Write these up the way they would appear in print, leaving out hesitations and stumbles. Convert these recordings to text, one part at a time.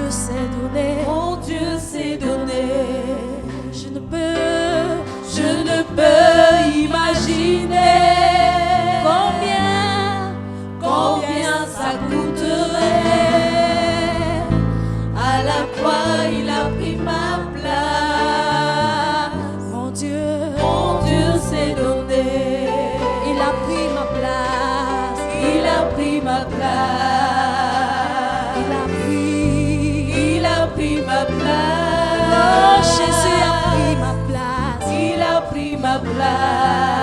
s'est donné, mon Dieu s'est donné. je ne peux Imaginer combien ça coûterait. À la croix, il a pris ma place. mon Dieu s'est donné. il a pris ma place, Il a pris ma place. Il a pris ma place. Oh, Jésus a pris ma place. Il a pris ma place.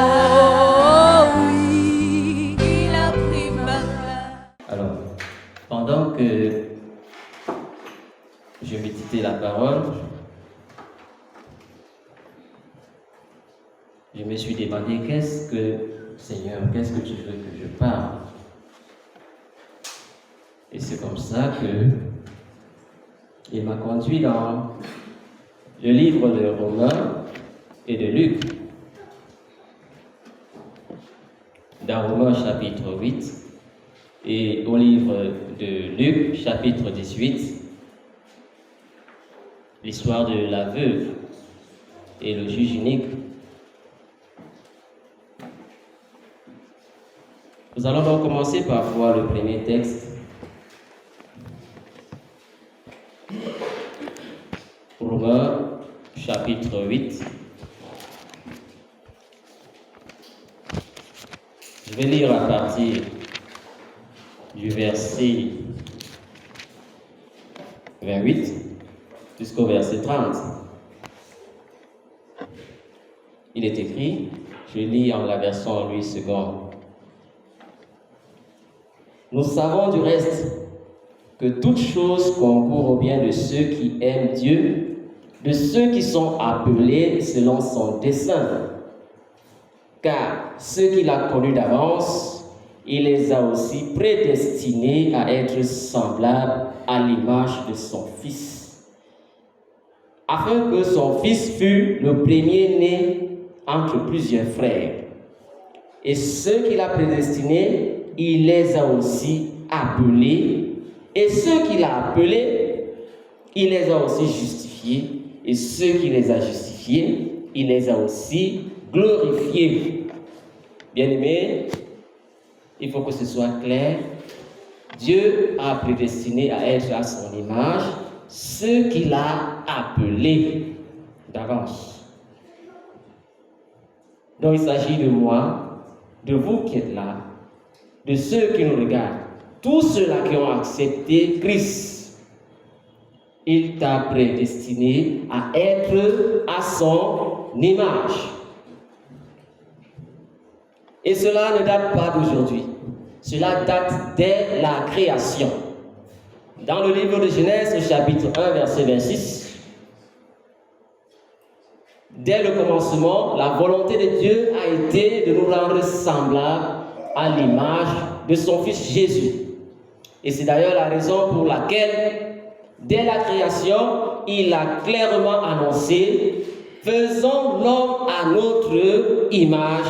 Oh oui, Il a pris ma place. Alors, pendant que je méditais la parole, je me suis demandé Seigneur, qu'est-ce que tu veux que je parle? Et c'est comme ça que il m'a conduit dans le livre de Romains et de Luc. Dans Romains chapitre 8 et au livre de Luc chapitre 18, l'histoire de la veuve et le juge unique. Nous allons donc commencer par voir le premier texte. Romains chapitre 8. Je vais lire à partir du verset 28 jusqu'au verset 30. Il est écrit, je lis en la version Louis II. Nous savons du reste que toute chose concourt au bien de ceux qui aiment Dieu, de ceux qui sont appelés selon son dessein. Car ceux qu'il a connus d'avance, il les a aussi prédestinés à être semblables à l'image de son Fils, afin que son Fils fût le premier-né entre plusieurs frères. Et ceux qu'il a prédestinés, il les a aussi appelés. Et ceux qu'il a appelés, il les a aussi justifiés. Et ceux qui les a justifiés, il les a aussi glorifiés. Bien-aimés, il faut que ce soit clair. Dieu a prédestiné à être à son image ceux qu'il a appelés d'avance. Donc il s'agit de moi, de vous qui êtes là, de ceux qui nous regardent, tous ceux-là qui ont accepté Christ. Il t'a prédestiné à être à son image. Et cela ne date pas d'aujourd'hui. Cela date dès la création. Dans le livre de Genèse, chapitre 1, verset 26, dès le commencement, la volonté de Dieu a été de nous rendre semblables à l'image de son Fils Jésus. Et c'est d'ailleurs la raison pour laquelle, dès la création, il a clairement annoncé « Faisons l'homme à notre image,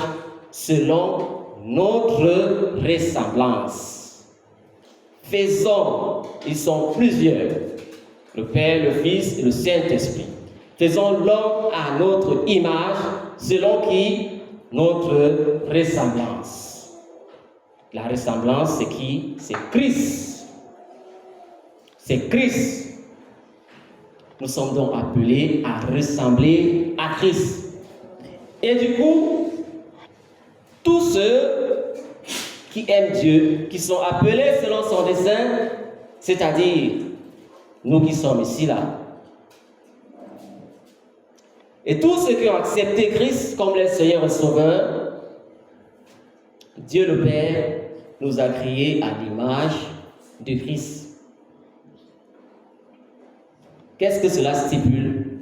selon notre ressemblance. » Faisons, ils sont plusieurs, le Père, le Fils et le Saint-Esprit. Faisons l'homme à notre image, selon qui? Notre ressemblance. La ressemblance, c'est qui? C'est Christ. C'est Christ. Nous sommes donc appelés à ressembler à Christ. Et du coup, tous ceux qui aiment Dieu, qui sont appelés selon son dessein, c'est-à-dire nous qui sommes ici là, et tous ceux qui ont accepté Christ comme leur Seigneur et Sauveur, Dieu le Père nous a créés à l'image de Christ. Qu'est-ce que cela stipule?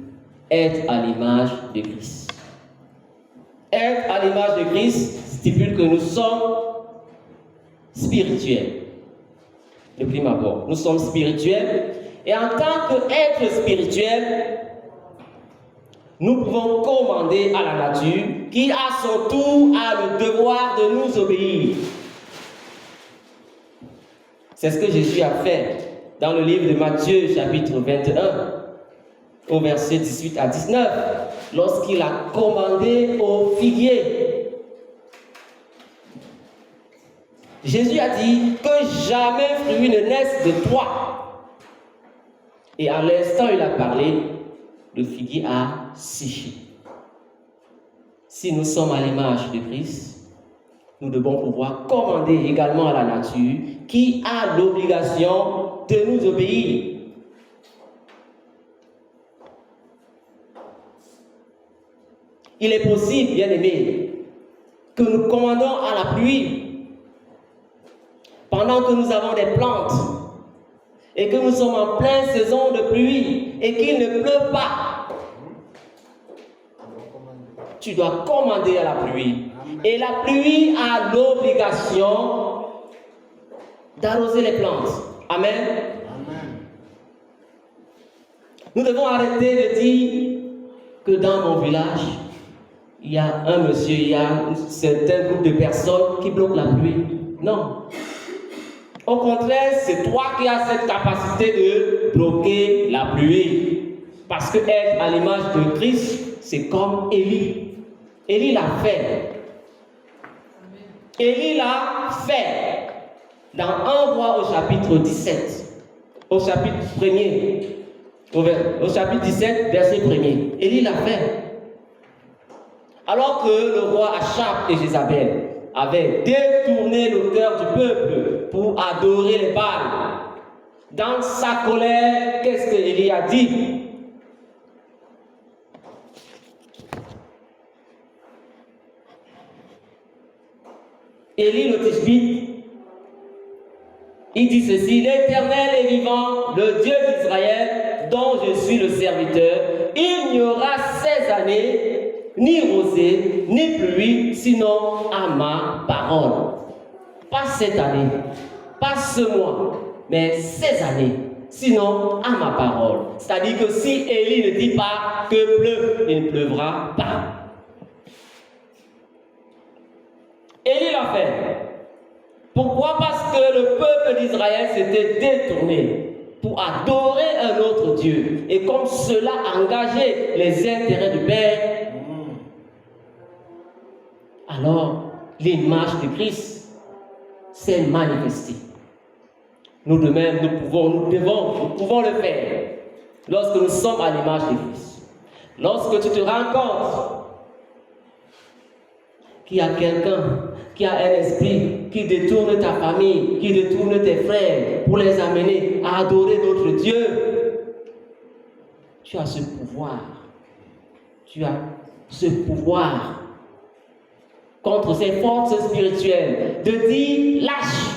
Être à l'image de Christ. Être à l'image de Christ stipule que nous sommes spirituels. De prime abord, nous sommes spirituels et en tant qu'être spirituel, nous pouvons commander à la nature qui, à son tour, a le devoir de nous obéir. C'est ce que Jésus a fait dans le livre de Matthieu, chapitre 21, au verset 18 à 19, lorsqu'il a commandé au figuier. Jésus a dit que jamais fruit ne naisse de toi. Et à l'instant où il a parlé, le figuier a séché. Si nous sommes à l'image de Christ, nous devons pouvoir commander également à la nature qui a l'obligation de nous obéir. Il est possible, bien aimés, que nous commandons à la pluie pendant que nous avons des plantes et que nous sommes en pleine saison de pluie et qu'il ne pleut pas. Tu dois commander à la pluie. Et la pluie a l'obligation d'arroser les plantes. Amen. Amen. Nous devons arrêter de dire que dans mon village, il y a un monsieur, il y a un certain groupe de personnes qui bloquent la pluie. Non. Au contraire, c'est toi qui as cette capacité de bloquer la pluie. Parce que être à l'image de Christ, c'est comme Élie. Élie l'a fait. Élie l'a fait. Dans 1 Roi au chapitre 17, au chapitre 1er, au chapitre 17, verset 1er. Élie l'a fait. Alors que le roi Achab et Jézabel avaient détourné le cœur du peuple pour adorer les Baals, dans sa colère, qu'est-ce que Élie a dit? Élie le Tishbite, il dit ceci: l'Éternel est vivant, le Dieu d'Israël, dont je suis le serviteur. Il n'y aura 16 années, ni rosée, ni pluie, sinon à ma parole. Pas cette année, pas ce mois, mais 16 années, sinon à ma parole. C'est-à-dire que si Élie ne dit pas que pleuve, il ne pleuvra pas. Élie l'a fait. Pourquoi? Parce que le peuple d'Israël s'était détourné pour adorer un autre Dieu. Et comme cela engageait les intérêts du Père, alors l'image de Christ s'est manifestée. Nous de même, nous pouvons le faire lorsque nous sommes à l'image de Christ. Lorsque tu te rends compte qu'il y a quelqu'un qui a un esprit qui détourne ta famille, qui détourne tes frères pour les amener à adorer notre Dieu, tu as ce pouvoir. Tu as ce pouvoir contre ces forces spirituelles de dire lâche,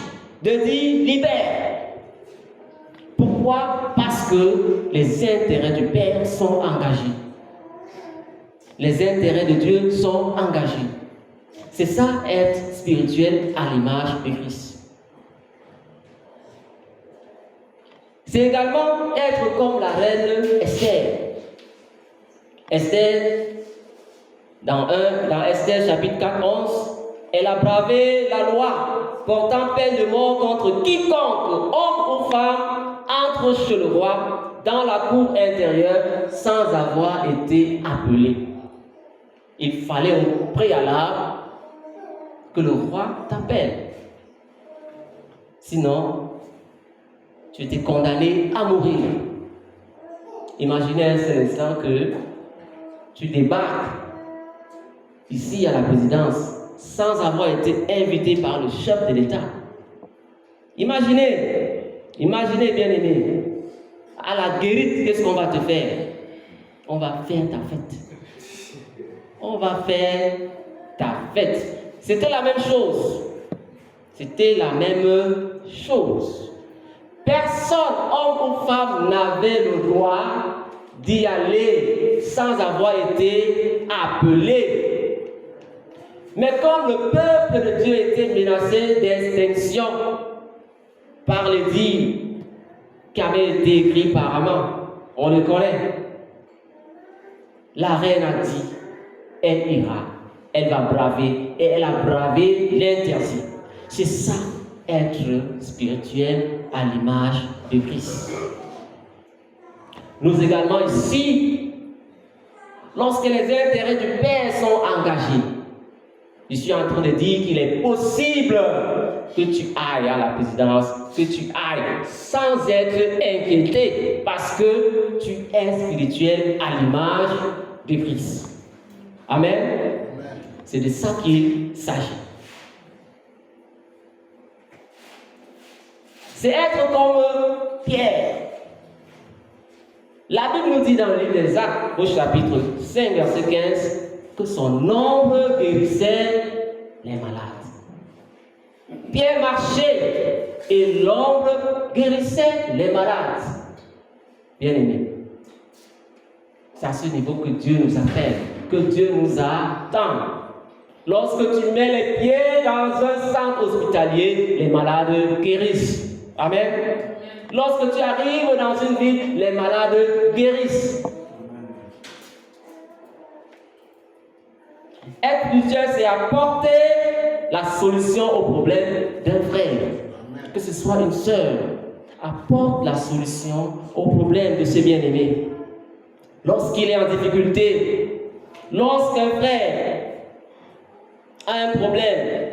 de dire libère. Pourquoi? Parce que les intérêts du Père sont engagés. Les intérêts de Dieu sont engagés. C'est ça, être spirituel à l'image de Christ. C'est également être comme la reine Esther. Esther, dans Esther chapitre 4, 11, elle a bravé la loi portant peine de mort contre quiconque, homme ou femme, entre chez le roi dans la cour intérieure sans avoir été appelé. Il fallait au préalable que le roi t'appelle. Sinon, tu étais condamné à mourir. Imaginez un seul instant que tu débarques ici à la présidence sans avoir été invité par le chef de l'État. Imaginez bien aimé, à la guérite, qu'est-ce qu'on va te faire? On va faire ta fête. On va faire ta fête. C'était la même chose. C'était la même chose. Personne, homme ou femme, n'avait le droit d'y aller sans avoir été appelé. Mais comme le peuple de Dieu était menacé d'extinction par les dires qui avaient été écrits par Haman, on le connaît. La reine a dit, elle ira, elle va braver, et elle a bravé l'interdit. C'est ça, être spirituel à l'image de Christ. Nous également ici, lorsque les intérêts du Père sont engagés, je suis en train de dire qu'il est possible que tu ailles à la présidence, que tu ailles sans être inquiété parce que tu es spirituel à l'image de Christ. Amen. C'est de ça qu'il s'agit. C'est être comme Pierre. La Bible nous dit dans le livre des Actes, au chapitre 5, verset 15, que son ombre guérissait les malades. Pierre marchait et l'ombre guérissait les malades. Bien-aimés, c'est à ce niveau que Dieu nous appelle, que Dieu nous attend. Lorsque tu mets les pieds dans un centre hospitalier, les malades guérissent. Amen. Lorsque tu arrives dans une ville, les malades guérissent. Être spirituel, c'est apporter la solution au problème d'un frère. Que ce soit une sœur, apporte la solution au problème de ce bien-aimé. Lorsqu'il est en difficulté, lorsqu'un frère a un problème,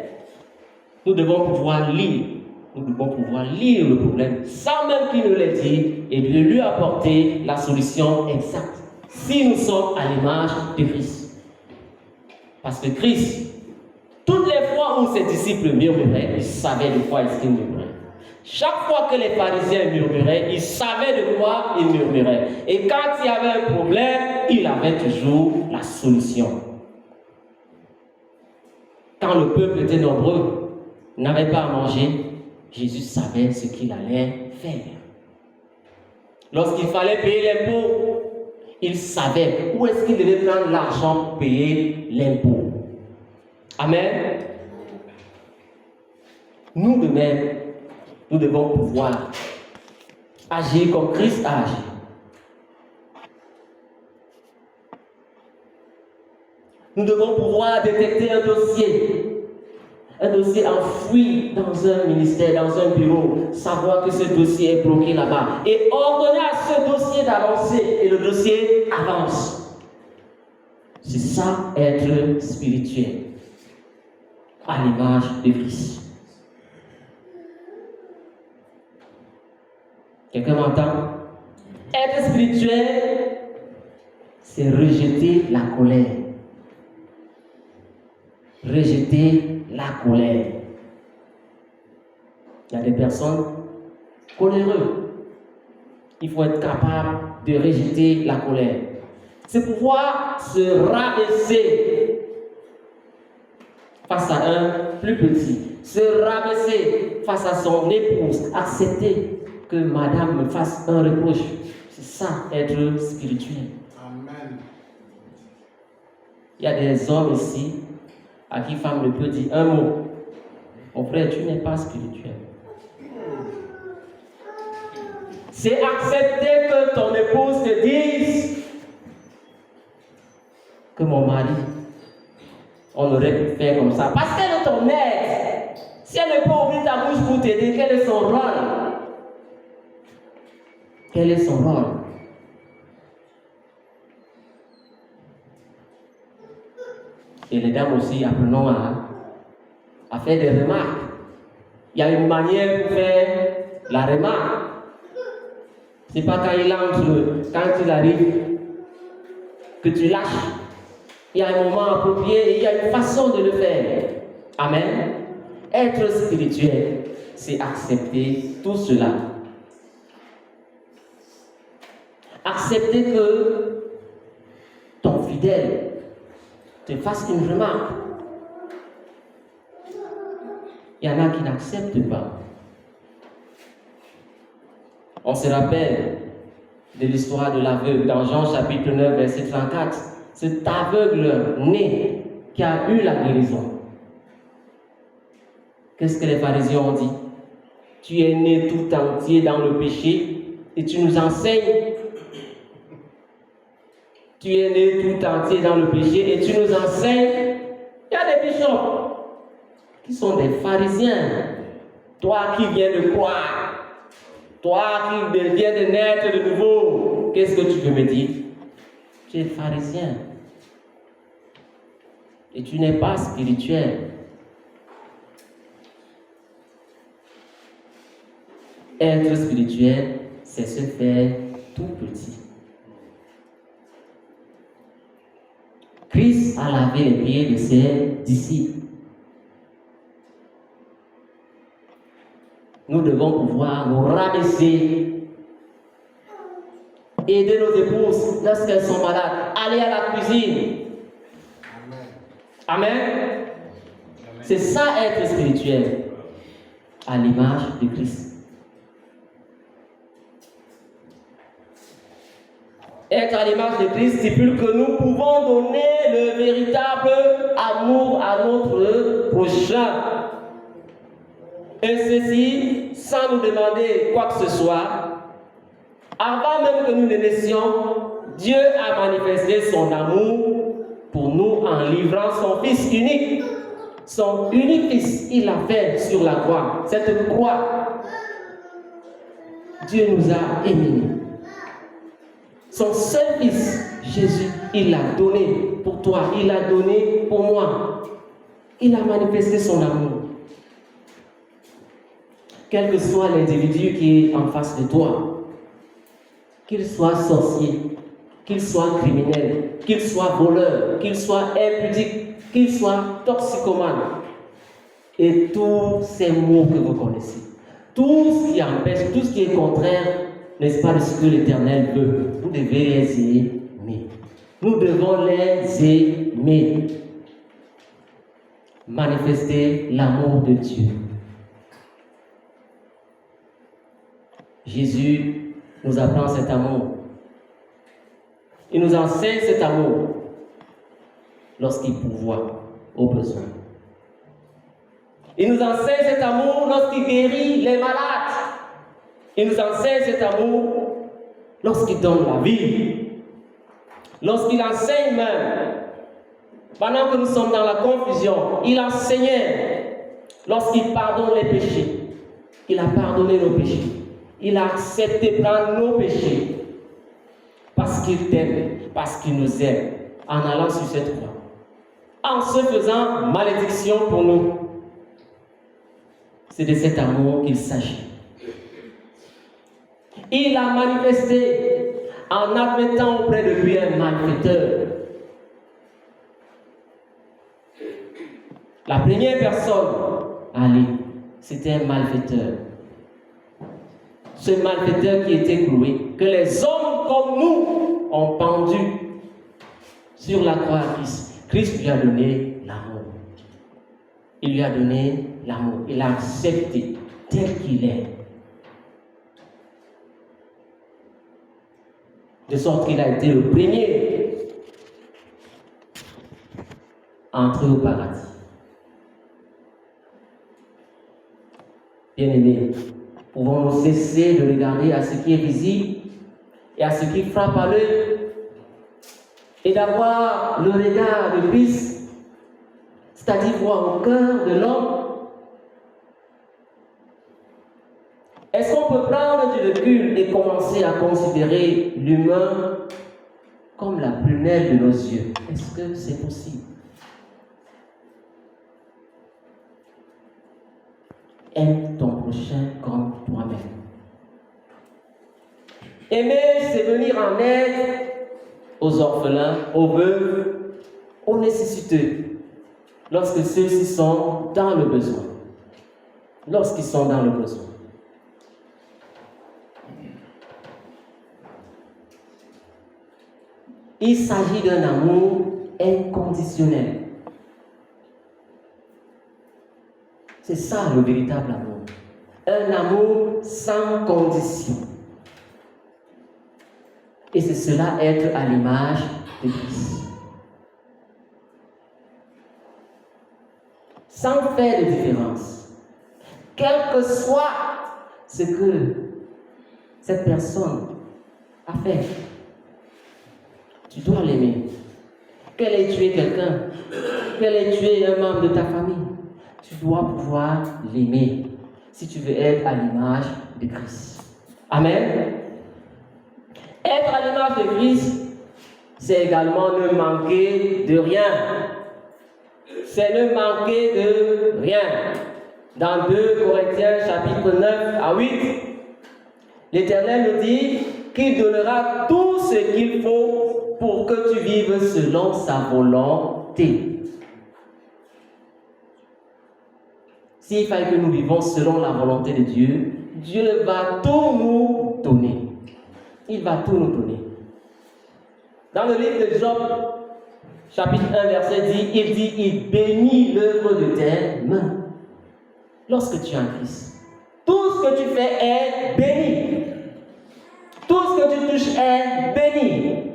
nous devons pouvoir lire. Nous devons pouvoir lire le problème sans même qu'il nous l'ait dit et de lui apporter la solution exacte. Si nous sommes à l'image de Christ. Parce que Christ, toutes les fois où ses disciples murmuraient, ils savaient de quoi ils murmuraient. Chaque fois que les pharisiens murmuraient, ils savaient de quoi ils murmuraient. Et quand il y avait un problème, il avait toujours la solution. Quand le peuple était nombreux, n'avait pas à manger, Jésus savait ce qu'il allait faire. Lorsqu'il fallait payer l'impôt, il savait où est-ce qu'il devait prendre l'argent pour payer l'impôt. Amen. Nous de même, nous devons pouvoir agir comme Christ a agi. Nous devons pouvoir détecter un dossier enfoui dans un ministère, dans un bureau, savoir que ce dossier est bloqué là-bas et ordonner à ce dossier d'avancer et le dossier avance. C'est ça, être spirituel, à l'image de Christ. Quelqu'un m'entend? Être spirituel, c'est rejeter la colère. Rejeter la colère. Il y a des personnes coléreuses. Il faut être capable de rejeter la colère. C'est pouvoir se rabaisser face à un plus petit. Se rabaisser face à son épouse. Accepter que madame me fasse un reproche. C'est ça, être spirituel. Amen. Il y a des hommes ici à qui femme ne peut dire un mot. Mon frère, tu n'es pas spirituel. C'est accepter que ton épouse te dise que mon mari, on aurait pu faire comme ça. Parce qu'elle est ton aide. Si elle ne peut ouvrir ta bouche pour t'aider, quel est son rôle? Quel est son rôle? Et les dames aussi, apprenons à faire des remarques. Il y a une manière pour faire la remarque. Ce n'est pas quand il entre, quand il arrive, que tu lâches. Il y a un moment approprié et il y a une façon de le faire. Amen. Être spirituel, c'est accepter tout cela. Accepter que ton fidèle te fasse une remarque. Il y en a qui n'acceptent pas. On se rappelle de l'histoire de l'aveugle dans Jean chapitre 9, verset 34. Cet aveugle né qui a eu la guérison. Qu'est-ce que les pharisiens ont dit? Tu es né tout entier dans le péché et tu nous enseignes. Tu es né tout entier dans le péché et tu nous enseignes. Il y a des bishops qui sont des pharisiens. Toi qui viens de croire. Toi qui viens de naître de nouveau, qu'est-ce que tu veux me dire? Tu es pharisien. Et tu n'es pas spirituel. Être spirituel, c'est se faire tout petit. Christ a lavé les pieds de ses disciples. Nous devons pouvoir nous rabaisser, aider nos épouses lorsqu'elles sont malades, aller à la cuisine. Amen. Amen. C'est ça être spirituel, à l'image de Christ. Être à l'image de Christ stipule que nous pouvons donner le véritable amour à notre prochain. Et ceci sans nous demander quoi que ce soit. Avant même que nous ne naissions, Dieu a manifesté son amour pour nous en livrant son Fils unique. Son unique Fils, il l'a fait sur la croix. Cette croix, Dieu nous a aimés. Son seul Fils, Jésus, il l'a donné pour toi, il l'a donné pour moi. Il a manifesté son amour. Quel que soit l'individu qui est en face de toi, qu'il soit sorcier, qu'il soit criminel, qu'il soit voleur, qu'il soit impudique, qu'il soit toxicomane, et tous ces mots que vous connaissez, tout ce qui empêche, tout ce qui est contraire, n'est-ce pas de ce que l'Éternel veut? Vous devez les aimer. Nous devons les aimer. Manifester l'amour de Dieu. Jésus nous apprend cet amour. Il nous enseigne cet amour lorsqu'il pourvoit aux besoins. Il nous enseigne cet amour lorsqu'il guérit les malades. Il nous enseigne cet amour lorsqu'il donne la vie. Lorsqu'il enseigne même, pendant que nous sommes dans la confusion, il enseignait lorsqu'il pardonne les péchés. Il a pardonné nos péchés. Il a accepté prendre nos péchés parce qu'il t'aime, parce qu'il nous aime, en allant sur cette croix, en se faisant malédiction pour nous. C'est de cet amour qu'il s'agit. Il a manifesté en admettant auprès de lui un malfaiteur. La première personne, Ali, c'était un malfaiteur. Ce malfaiteur qui était cloué, que les hommes comme nous ont pendu sur la croix à Christ. Christ lui a donné l'amour. Il lui a donné l'amour. Il l'a accepté tel qu'il est. De sorte qu'il a été le premier à entrer au paradis. Bien-aimés, pouvons-nous cesser de regarder à ce qui est visible et à ce qui frappe à l'œil et d'avoir le regard de Christ, c'est-à-dire voir au cœur de l'homme? Est-ce qu'on peut prendre du recul et commencer à considérer l'humain comme la prunelle de nos yeux? Est-ce que c'est possible? Aime ton prochain comme toi-même. Aimer, c'est venir en aide aux orphelins, aux veuves, aux nécessiteux, lorsque ceux-ci sont dans le besoin. Lorsqu'ils sont dans le besoin. Il s'agit d'un amour inconditionnel. C'est ça le véritable amour. Un amour sans condition. Et c'est cela être à l'image de Christ. Sans faire de différence. Quel que soit ce que cette personne a fait, tu dois l'aimer. Qu'elle ait tué quelqu'un, qu'elle ait tué un membre de ta famille, tu dois pouvoir l'aimer si tu veux être à l'image de Christ. Amen. Être à l'image de Christ, c'est également ne manquer de rien. C'est ne manquer de rien. Dans 2 Corinthiens chapitre 9 à 8, l'Éternel nous dit qu'il donnera tout ce qu'il faut pour que tu vives selon sa volonté. S'il fallait que nous vivons selon la volonté de Dieu, Dieu va tout nous donner. Il va tout nous donner. Dans le livre de Job, chapitre 1, verset 10, il dit, il bénit l'œuvre de tes mains. Lorsque tu es en Christ, tout ce que tu fais est béni. Tout ce que tu touches est béni.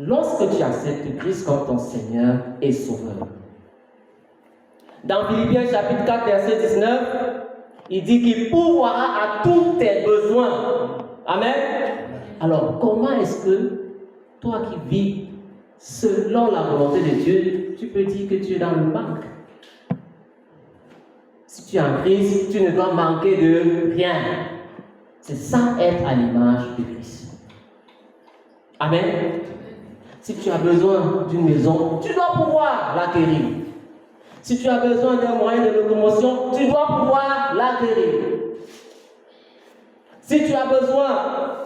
Lorsque tu acceptes Christ comme ton Seigneur et Sauveur. Dans Philippiens chapitre 4, verset 19, il dit qu'il pourvoira à tous tes besoins. Amen. Alors, comment est-ce que toi qui vis selon la volonté de Dieu, tu peux dire que tu es dans le manque? Si tu es en Christ, tu ne dois manquer de rien. C'est ça être à l'image de Christ. Amen. Si tu as besoin d'une maison, tu dois pouvoir l'acquérir. Si tu as besoin d'un moyen de locomotion, tu dois pouvoir l'acquérir. Si tu as besoin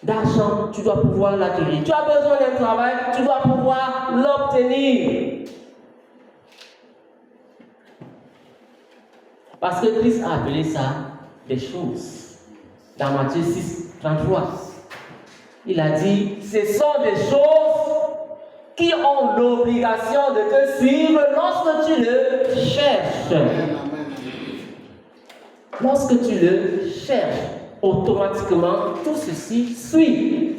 d'argent, tu dois pouvoir l'acquérir. Tu as besoin d'un travail, tu dois pouvoir l'obtenir. Parce que Christ a appelé ça des choses. Dans Matthieu 6, 33, il a dit, ce sont des choses qui ont l'obligation de te suivre lorsque tu le cherches. Lorsque tu le cherches, automatiquement, tout ceci suit.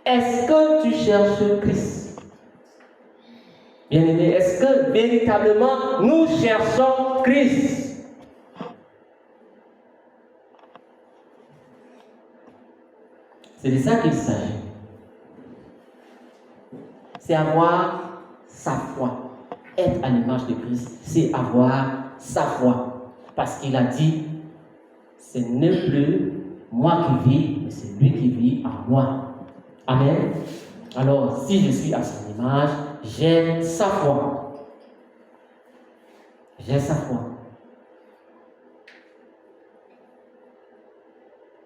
Est-ce que tu cherches Christ? Bien-aimé, est-ce que véritablement nous cherchons Christ? C'est de ça qu'il s'agit. C'est avoir sa foi. Être à l'image de Christ, c'est avoir sa foi. Parce qu'il a dit, ce n'est plus moi qui vis, mais c'est lui qui vit en moi. Amen. Alors, si je suis à son image, j'ai sa foi. J'ai sa foi.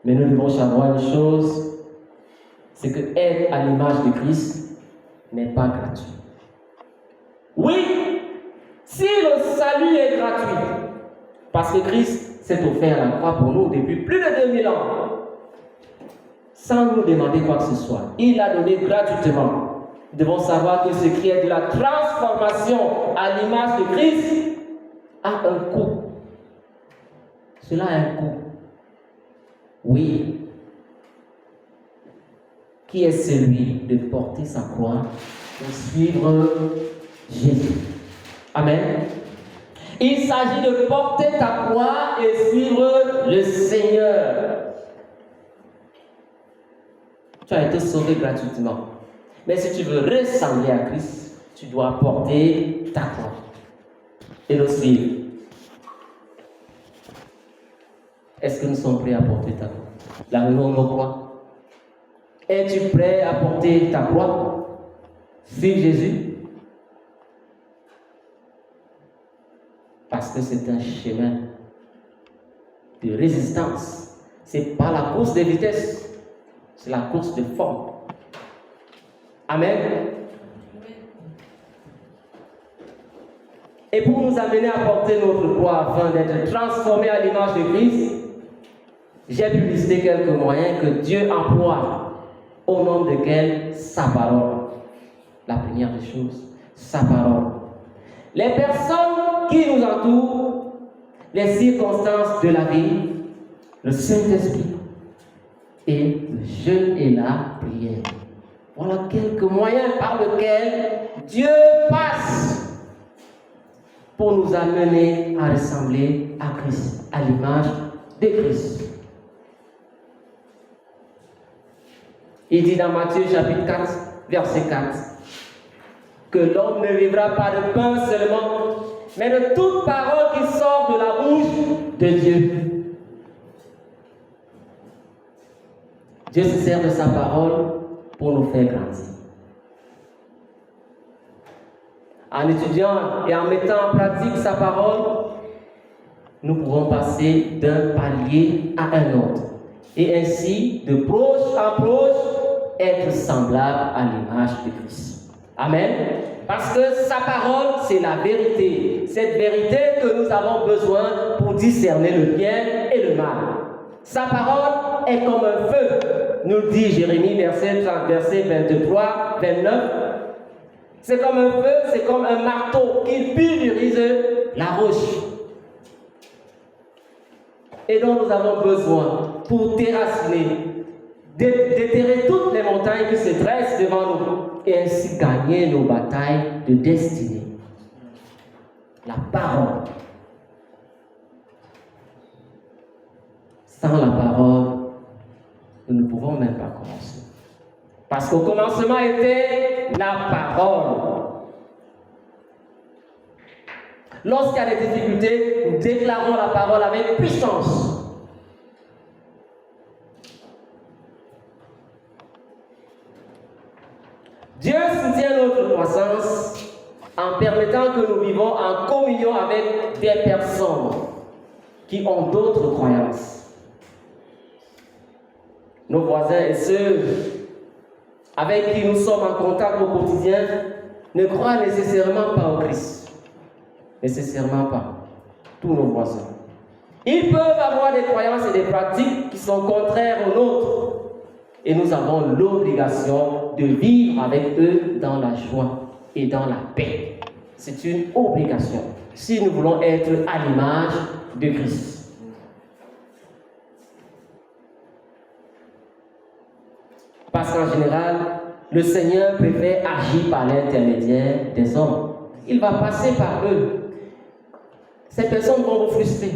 Mais nous devons savoir une chose, c'est que être à l'image de Christ n'est pas gratuit. Oui, si le salut est gratuit, parce que Christ s'est offert à la croix pour nous depuis plus de 2000 ans, sans nous demander quoi que ce soit. Il l'a donné gratuitement. Nous devons savoir que ce qui est de la transformation à l'image de Christ a un coût. Cela a un coût. Oui. Qui est celui de porter sa croix pour suivre Jésus. Amen. Il s'agit de porter ta croix et suivre le Seigneur. Tu as été sauvé gratuitement. Mais si tu veux ressembler à Christ, tu dois porter ta croix et le suivre. Est-ce que nous sommes prêts à porter ta croix? La nos croix. Es-tu prêt à porter ta croix? Suivre Jésus? Parce que c'est un chemin de résistance. Ce n'est pas la course de vitesse, c'est la course de forme. Amen. Et pour nous amener à porter notre croix afin d'être transformés à l'image de Christ, j'ai pu lister quelques moyens que Dieu emploie. Au nom desquels sa parole. La première des choses, sa parole. Les personnes qui nous entourent, les circonstances de la vie, le Saint-Esprit et le jeûne et la prière. Voilà quelques moyens par lesquels Dieu passe pour nous amener à ressembler à Christ, à l'image de Christ. Il dit dans Matthieu chapitre 4, verset 4, que l'homme ne vivra pas de pain seulement, mais de toute parole qui sort de la bouche de Dieu. Dieu se sert de sa parole pour nous faire grandir. En étudiant et en mettant en pratique sa parole, nous pouvons passer d'un palier à un autre. Et ainsi, de proche en proche, être semblable à l'image de Christ. Amen. Parce que sa parole, c'est la vérité. Cette vérité que nous avons besoin pour discerner le bien et le mal. Sa parole est comme un feu, nous le dit Jérémie, verset 23, 29. C'est comme un feu, c'est comme un marteau qui pulvérise la roche. Et dont nous avons besoin pour déraciner, déterrer toutes les montagnes qui se dressent devant nous et ainsi gagner nos batailles de destinée. La parole. Sans la parole, nous ne pouvons même pas commencer. Parce qu'au commencement était la parole. Lorsqu'il y a des difficultés, nous déclarons la parole avec puissance. Dieu soutient notre croissance en permettant que nous vivons en communion avec des personnes qui ont d'autres croyances. Nos voisins et ceux avec qui nous sommes en contact au quotidien ne croient nécessairement pas au Christ. Nécessairement pas. Tous nos voisins. Ils peuvent avoir des croyances et des pratiques qui sont contraires aux nôtres. Et nous avons l'obligation de vivre avec eux dans la joie et dans la paix. C'est une obligation si nous voulons être à l'image de Christ. Parce qu'en général, le Seigneur préfère agir par l'intermédiaire des hommes. Il va passer par eux. Ces personnes vont vous frustrer.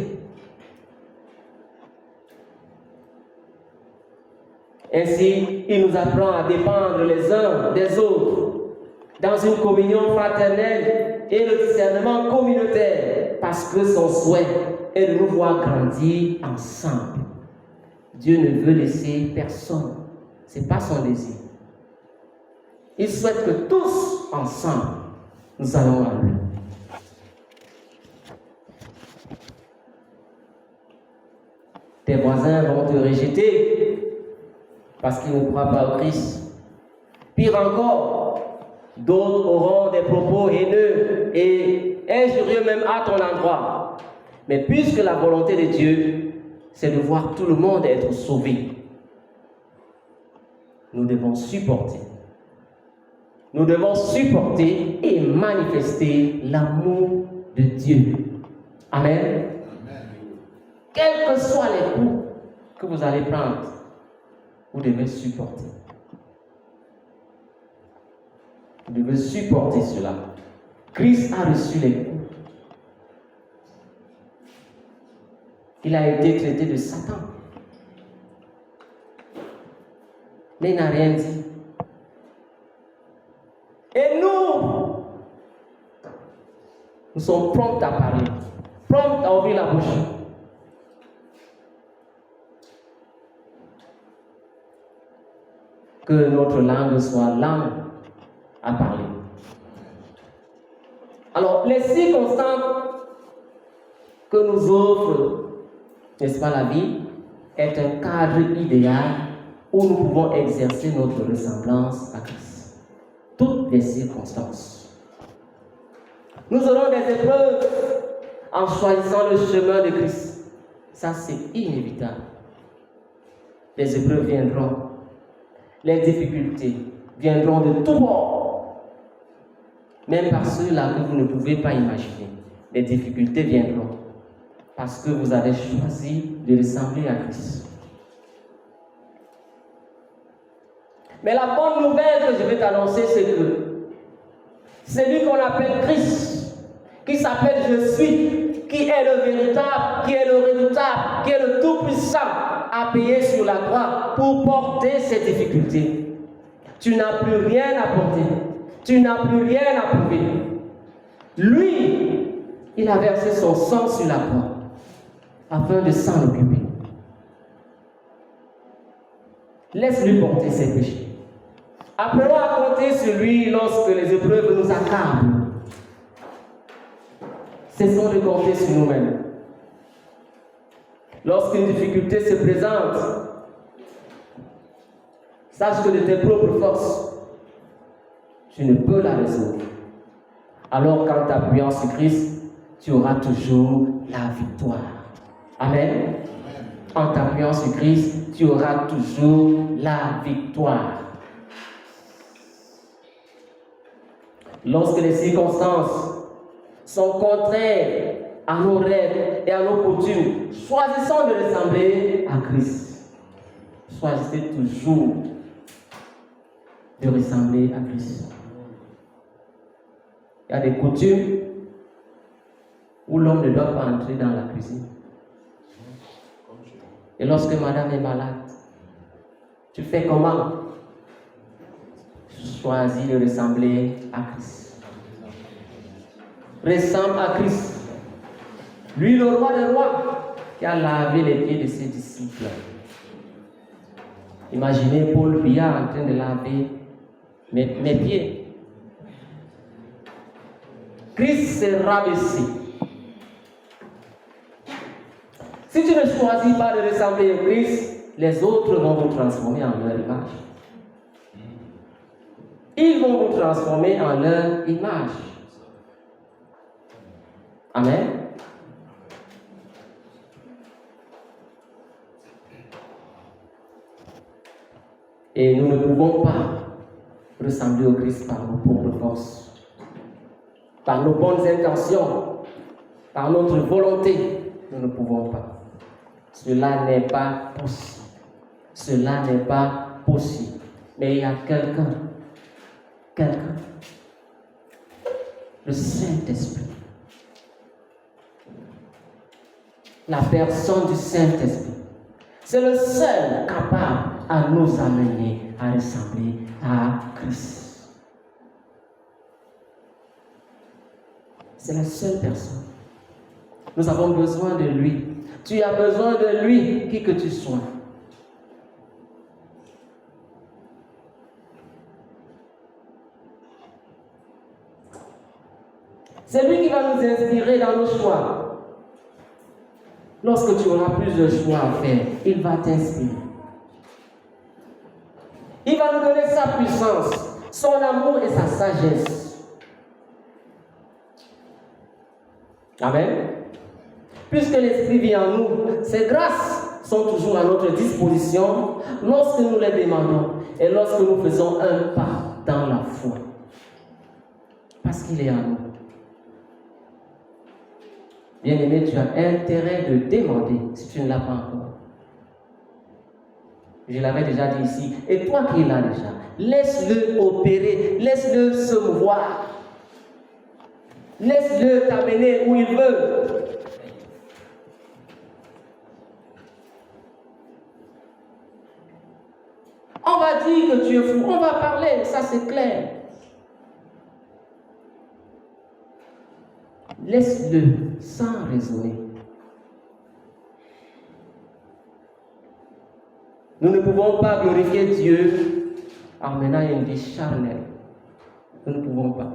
Ainsi, il nous apprend à dépendre les uns des autres dans une communion fraternelle et le discernement communautaire parce que son souhait est de nous voir grandir ensemble. Dieu ne veut laisser personne. Ce n'est pas son désir. Il souhaite que tous, ensemble, nous allons à lui. Tes voisins vont te rejeter parce qu'ils ne croient pas au Christ. Pire encore, d'autres auront des propos haineux et injurieux même à ton endroit. Mais puisque la volonté de Dieu, c'est de voir tout le monde être sauvé, nous devons supporter. Nous devons supporter et manifester l'amour de Dieu. Amen. Quels que soient les coups que vous allez prendre, vous devez supporter. Vous devez supporter cela. Christ a reçu les coups. Il a été traité de Satan. Mais il n'a rien dit. Et nous sommes prompts à parler, prompts à ouvrir la bouche. Que notre langue soit langue à parler. Alors, les circonstances que nous offre, n'est-ce pas, la vie, est un cadre idéal où nous pouvons exercer notre ressemblance à Christ. Toutes les circonstances. Nous aurons des épreuves en choisissant le chemin de Christ. Ça, c'est inévitable. Les épreuves viendront. Les difficultés viendront de tous bords. Même par ceux-là que vous ne pouvez pas imaginer. Les difficultés viendront. Parce que vous avez choisi de ressembler à Christ. Mais la bonne nouvelle que je vais t'annoncer, c'est que celui qu'on appelle Christ, qui s'appelle Je suis, qui est le véritable, qui est le redoutable, qui est le tout-puissant, a payé sur la croix pour porter ces difficultés. Tu n'as plus rien à porter. Tu n'as plus rien à prouver. Lui, il a versé son sang sur la croix afin de s'en occuper. Laisse-lui porter ses péchés. Apprenons à compter sur lui lorsque les épreuves nous accablent. Cessons de compter sur nous-mêmes. Lorsqu'une difficulté se présente, sache que de tes propres forces, tu ne peux la résoudre. Alors qu'en t'appuyant sur Christ, tu auras toujours la victoire. Amen. En t'appuyant sur Christ, tu auras toujours la victoire. Lorsque les circonstances sont contraires à nos rêves et à nos coutumes, choisissons de ressembler à Christ. Choisissez toujours de ressembler à Christ. Il y a des coutumes où l'homme ne doit pas entrer dans la cuisine. Et lorsque madame est malade, tu fais comment? Choisis de ressembler à Christ. Ressemble à Christ. Lui, le roi des rois, qui a lavé les pieds de ses disciples. Imaginez Paul Biya en train de laver mes pieds. Christ s'est rabaissé. Si tu ne choisis pas de ressembler à Christ, les autres vont vous transformer en leur image. Ils vont vous transformer en leur image. Amen. Et nous ne pouvons pas ressembler au Christ par nos propres forces, par nos bonnes intentions, par notre volonté. Nous ne pouvons pas. Cela n'est pas possible. Cela n'est pas possible. Mais il y a quelqu'un, le Saint-Esprit, la personne du Saint-Esprit. C'est le seul capable à nous amener à ressembler à Christ. C'est la seule personne. Nous avons besoin de lui. Tu as besoin de lui, qui que tu sois. C'est lui qui va nous inspirer dans nos choix. Lorsque tu auras plus de choix à faire, il va t'inspirer. Il va nous donner sa puissance, son amour et sa sagesse. Amen. Puisque l'Esprit vit en nous, ses grâces sont toujours à notre disposition lorsque nous les demandons et lorsque nous faisons un pas dans la foi. Parce qu'il est en nous. Bien-aimé, tu as intérêt de demander si tu ne l'as pas encore. Je l'avais déjà dit ici. Et toi qui l'as déjà, laisse-le opérer, laisse-le se mouvoir. Laisse-le t'amener où il veut. On va dire que tu es fou, on va parler, ça c'est clair. Laisse-le sans raisonner. Nous ne pouvons pas glorifier Dieu en menant une vie charnelle. Nous ne pouvons pas.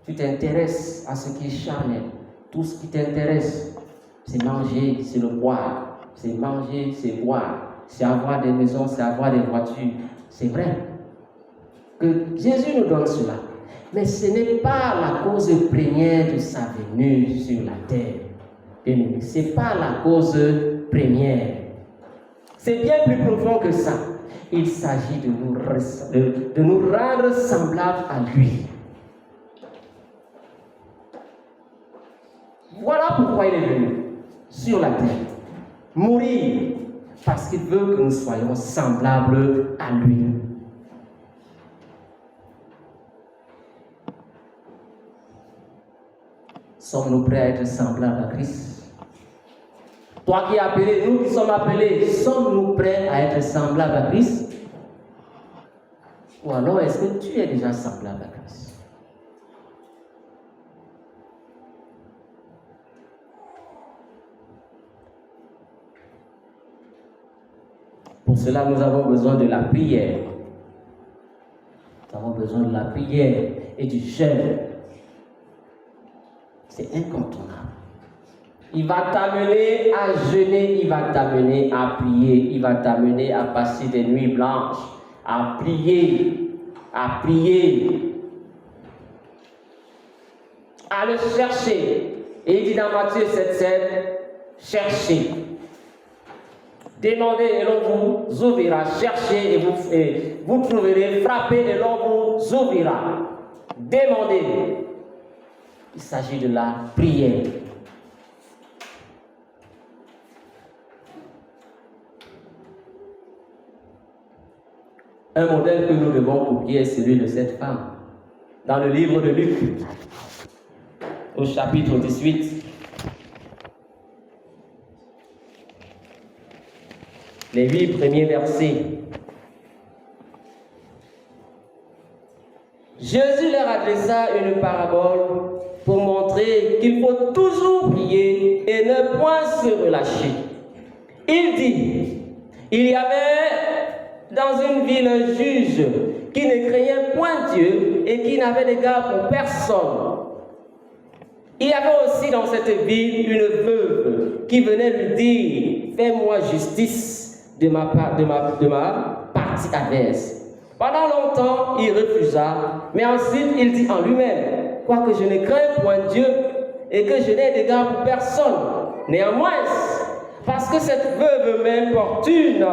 Tu t'intéresses à ce qui est charnel. Tout ce qui t'intéresse, c'est manger, c'est le boire. C'est manger, c'est boire. C'est avoir des maisons, c'est avoir des voitures. C'est vrai que Jésus nous donne cela. Mais ce n'est pas la cause première de sa venue sur la terre. Ce n'est pas la cause première. C'est bien plus profond que ça. Il s'agit de nous rendre semblables à lui. Voilà pourquoi il est venu sur la terre. Mourir parce qu'il veut que nous soyons semblables à lui. Sommes-nous prêts à être semblables à Christ? Toi qui es appelé, nous qui sommes appelés, sommes-nous prêts à être semblables à Christ? Ou alors est-ce que tu es déjà semblable à Christ? Pour cela, nous avons besoin de la prière. Nous avons besoin de la prière et du jeûne. C'est incontournable. Il va t'amener à jeûner, il va t'amener à prier, il va t'amener à passer des nuits blanches, à prier, à le chercher. Et il dit dans Matthieu 7,7, cherchez. Demandez et l'on vous ouvrira. Cherchez et vous trouverez. Frappez et l'on vous ouvrira. Demandez. Il s'agit de la prière. Un modèle que nous devons copier est celui de cette femme. Dans le livre de Luc, au chapitre 18, les 8 premiers versets. Jésus leur adressa une parabole pour montrer qu'il faut toujours prier et ne point se relâcher. Il dit, il y avait dans une ville un juge qui ne craignait point Dieu et qui n'avait d'égard pour personne. Il y avait aussi dans cette ville une veuve qui venait lui dire, fais-moi justice de ma partie adverse. Pendant longtemps, il refusa, mais ensuite il dit en lui-même, quoique je ne crains point Dieu et que je n'ai d'égard pour personne, néanmoins, parce que cette veuve m'importune,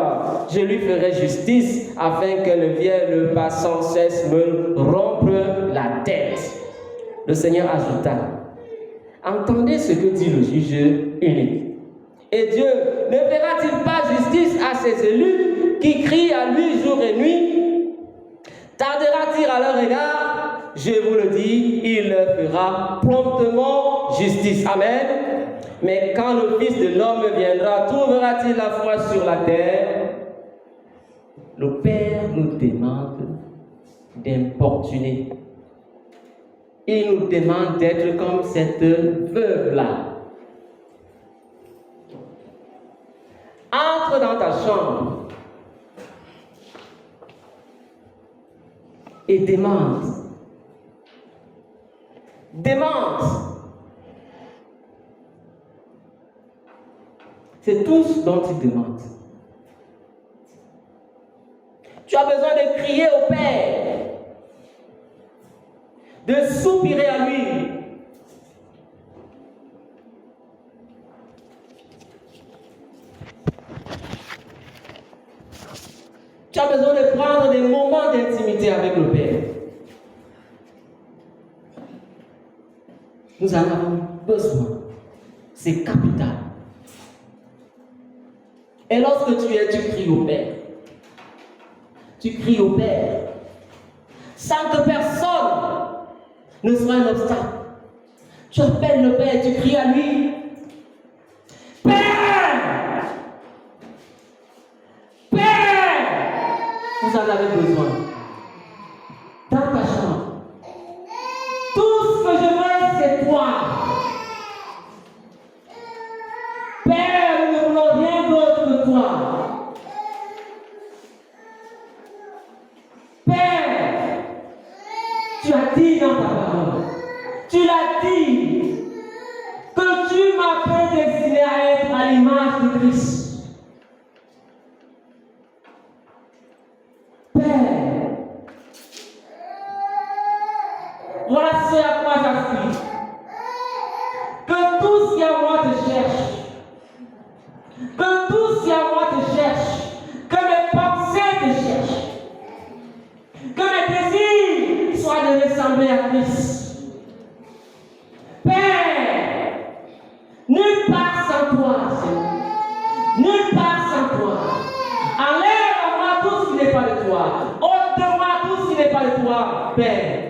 je lui ferai justice afin qu'elle ne vienne pas sans cesse me rompre la tête. Le Seigneur ajouta, entendez ce que dit le juge unique. Et Dieu ne fera-t-il pas justice à ses élus qui crient à lui jour et nuit? Tardera-t-il à leur égard? Je vous le dis, il leur fera promptement justice. Amen. Mais quand le Fils de l'homme viendra, trouvera-t-il la foi sur la terre? Le Père nous demande d'importuner. Il nous demande d'être comme cette veuve-là. Entre dans ta chambre et demande. Demande. C'est tout ce dont il demande. Tu as besoin de crier au Père, de soupirer à lui. Tu as besoin de prendre des moments d'intimité avec le Père. Nous en avons besoin. C'est capital. Et lorsque tu cries au Père. Tu cries au Père. Sans que personne ne soit un obstacle. Tu appelles le Père, tu cries à lui. Père! Père! Vous en avez besoin. Dans ta chambre. Tout ce que je veux, c'est toi. Père, nous ne voulons rien d'autre que toi. Père, tu as dit dans ta parole, tu l'as dit, que tu m'as prédestiné à être à l'image de Christ. Père, voilà ce à quoi j'aspire. Que tout ce qui en moi te cherche. Que tout ce qui en moi te cherche. Que mes pensées te cherchent. Que mes désirs soient de ressembler à Christ. Père, nulle part sans toi, Seigneur. Nulle part sans toi. Enlève à moi tout ce qui n'est pas de toi. Ôte de moi tout ce qui n'est pas de toi, Père.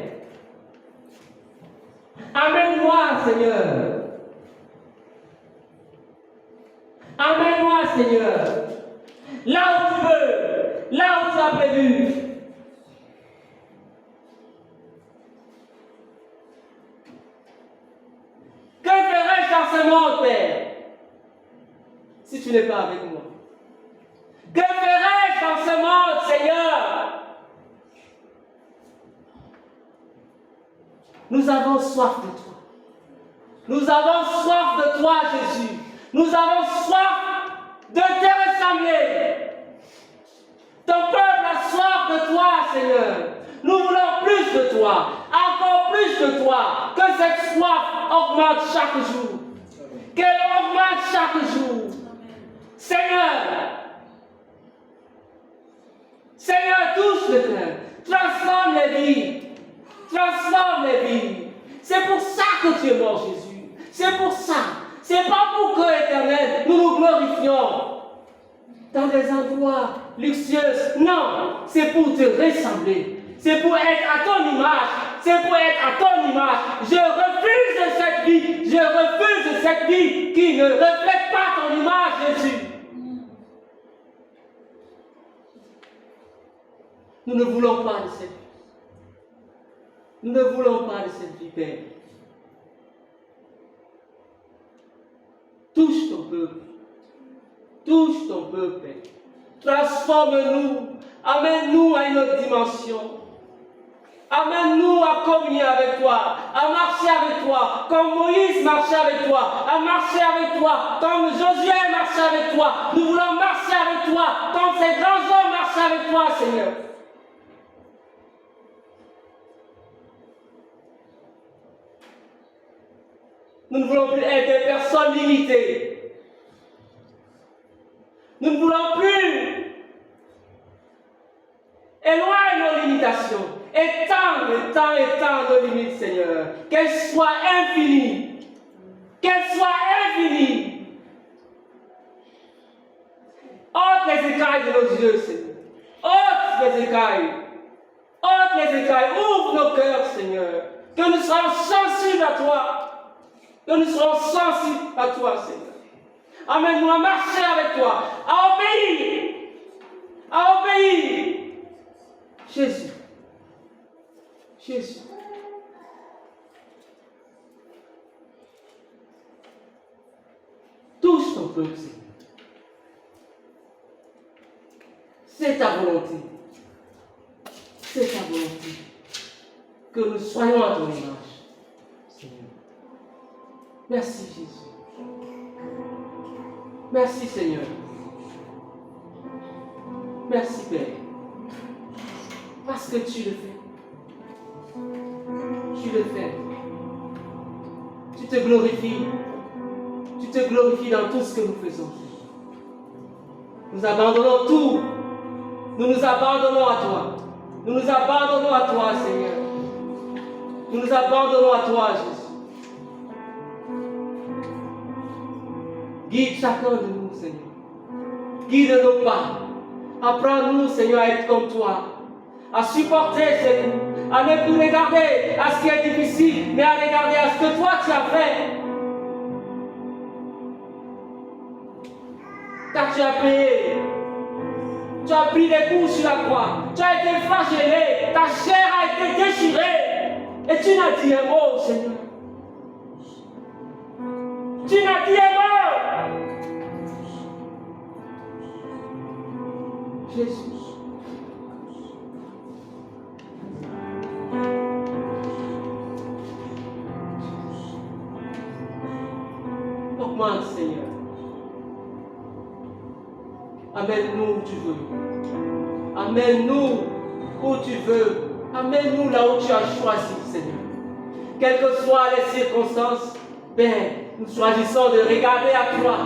Amène-moi, Seigneur. Amène-moi, Seigneur. Là où tu veux, là où tu as prévu. Que ferais-je dans ce monde, Père, si tu n'es pas avec moi? Que ferais-je dans ce monde, Seigneur? Nous avons soif de toi. Nous avons soif de toi, Jésus. Nous avons soif de te ressembler. Ton peuple a soif de toi, Seigneur. Nous voulons plus de toi, encore plus de toi. Que cette soif augmente chaque jour. Qu'elle augmente chaque jour. Seigneur, Seigneur, touche le cœur. Transforme les vies. Transforme les vies. C'est pour ça que tu es mort, Jésus. C'est pour ça. C'est pas pour que, Éternel, nous nous glorifions dans des endroits luxueux. Non, c'est pour te ressembler. C'est pour être à ton image. C'est pour être à ton image. Je refuse de cette vie. Je refuse de cette vie qui ne reflète pas ton image, Jésus. Nous ne voulons pas de cette vie. Nous ne voulons pas de cette vie, Père. Touche ton peuple. Touche ton peuple, Père. Transforme-nous. Amène-nous à une autre dimension. Amène-nous à communier avec toi, à marcher avec toi, comme Moïse marchait avec toi, à marcher avec toi, comme Josué marchait avec toi. Nous voulons marcher avec toi, comme ces grands hommes marchaient avec toi, Seigneur. Nous ne voulons plus être des personnes limitées. Nous ne voulons plus éloigner nos limitations. Étends nos limites, Seigneur. Qu'elles soient infinies. Qu'elles soient infinies. Ôte les écailles de nos yeux, Seigneur. Ôte les écailles. Ôte les écailles. Ouvre nos cœurs, Seigneur. Que nous soyons sensibles à toi. Que nous serons sensibles à toi, Seigneur. Amène-nous à marcher avec toi, à obéir. À obéir. Jésus. Jésus. Touche ton peuple, Seigneur. C'est ta volonté. C'est ta volonté. Que nous soyons à ton image, Seigneur. Merci, Jésus. Merci, Seigneur. Merci, Père. Parce que tu le fais. Tu le fais. Tu te glorifies. Tu te glorifies dans tout ce que nous faisons. Nous abandonnons tout. Nous nous abandonnons à toi. Nous nous abandonnons à toi, Seigneur. Nous nous abandonnons à toi, Jésus. Guide chacun de nous, Seigneur. Guide nos pas. Apprends-nous, Seigneur, à être comme toi. À supporter ces coups. À ne plus regarder à ce qui est difficile, mais à regarder à ce que toi tu as fait. Car tu as payé. Tu as pris des coups sur la croix. Tu as été flagellé. Ta chair a été déchirée. Et tu n'as dit un mot, Seigneur. Tu n'as dit un mot. Jésus. Augmente, Seigneur. Amène-nous où tu veux. Amène-nous où tu veux. Amène-nous là où tu as choisi, Seigneur. Quelles que soient les circonstances, Père, nous choisissons de regarder à toi.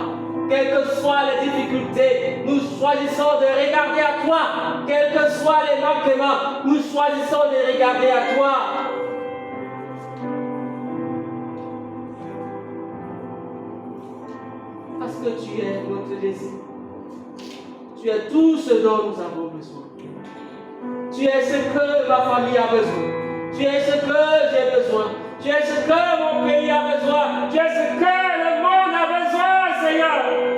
Quelles que soient les difficultés, nous choisissons de regarder à toi. Quels que soient les manquements, nous choisissons de regarder à toi. Parce que tu es notre désir. Tu es tout ce dont nous avons besoin. Tu es ce que ma famille a besoin. Tu es ce que j'ai besoin. Tu es ce que mon pays a besoin. Tu es ce que le monde a besoin, Seigneur.